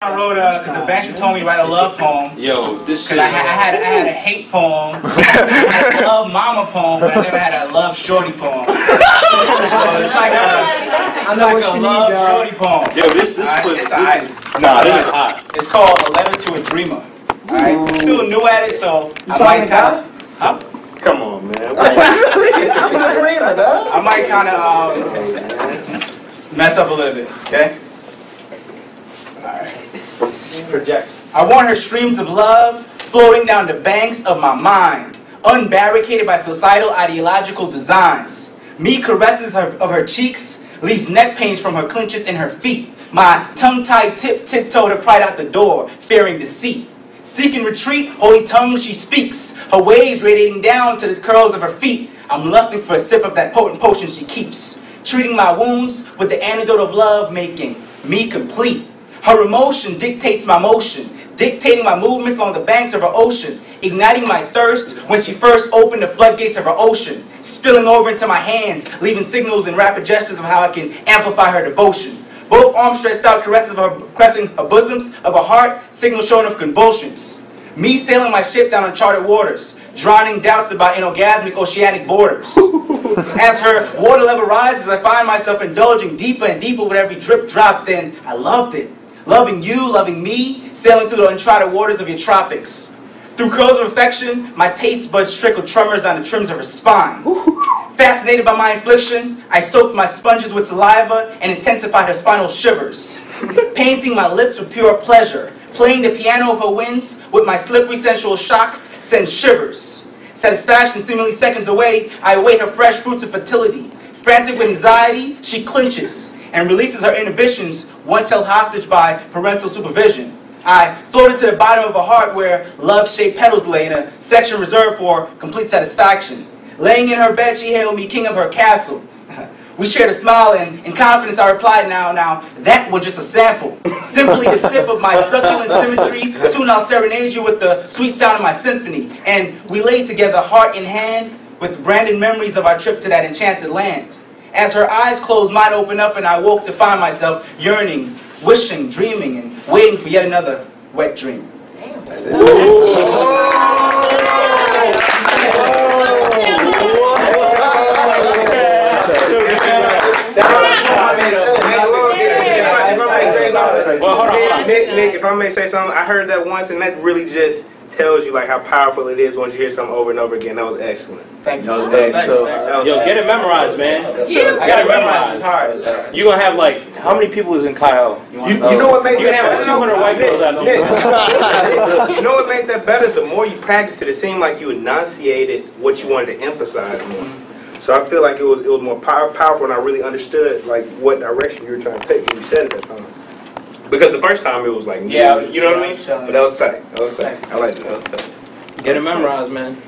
I wrote because the banker told me to write a love poem. Yo, this shit. Cause I had a hate poem, I love mama poem, but I never had a love shorty poem. So it's like a love shorty poem. Yo, this is hot. It's called A Letter to a Dreamer. Alright, I'm still new at it, so I might kind of. Come on, man. I might kind of mess up a little bit. Okay. Alright. Project. I want her streams of love floating down the banks of my mind, unbarricaded by societal ideological designs. Me caresses of her cheeks, leaves neck pains from her clinches in her feet. My tongue-tied tiptoe to pride out the door, fearing deceit. Seeking retreat, holy tongue she speaks, her waves radiating down to the curls of her feet. I'm lusting for a sip of that potent potion she keeps, treating my wounds with the antidote of love, making me complete. Her emotion dictates my motion, dictating my movements along the banks of her ocean, igniting my thirst when she first opened the floodgates of her ocean, spilling over into my hands, leaving signals and rapid gestures of how I can amplify her devotion. Both arms stretched out, caressing her bosoms of her heart, signal showing of convulsions. Me sailing my ship down uncharted waters, drowning doubts about inorgasmic oceanic borders. As her water level rises, I find myself indulging deeper and deeper with every drip drop, then I loved it. Loving you, loving me, sailing through the uncharted waters of your tropics. Through curls of affection, my taste buds trickle tremors down the trims of her spine. Fascinated by my infliction, I soaked my sponges with saliva and intensified her spinal shivers. Painting my lips with pure pleasure, playing the piano of her winds with my slippery sensual shocks sends shivers. Satisfaction seemingly seconds away, I await her fresh fruits of fertility. Frantic with anxiety, she clinches and releases her inhibitions once held hostage by parental supervision. I floated to the bottom of a heart where love-shaped petals lay in a section reserved for complete satisfaction. Laying in her bed, she hailed me king of her castle. We shared a smile, and in confidence I replied, now, that was just a sample. Simply a sip of my succulent symmetry, soon I'll serenade you with the sweet sound of my symphony. And we lay together heart in hand with branded memories of our trip to that enchanted land. As her eyes closed, mine opened up, and I woke to find myself yearning, wishing, dreaming, and waiting for yet another wet dream. Damn. That's it. Well, hold on. Nick, if I may say something, I heard that once, and that really just tells you like how powerful it is once you hear something over and over again. That was excellent. Thank you. Yo, get it memorized, man. I got it memorized. It's hard. You gonna have like how many people is in Kyle? You know what makes you have 200 white girls out there. You know what makes that better? The more you practice it, it seemed like you enunciated what you wanted to emphasize more. So I feel like it was more powerful, and I really understood like what direction you were trying to take when you said it that time. Because the first time it was like, yeah, you know what I mean? But that was tight. That was tight. I liked it. That was tight. Get it memorized, man.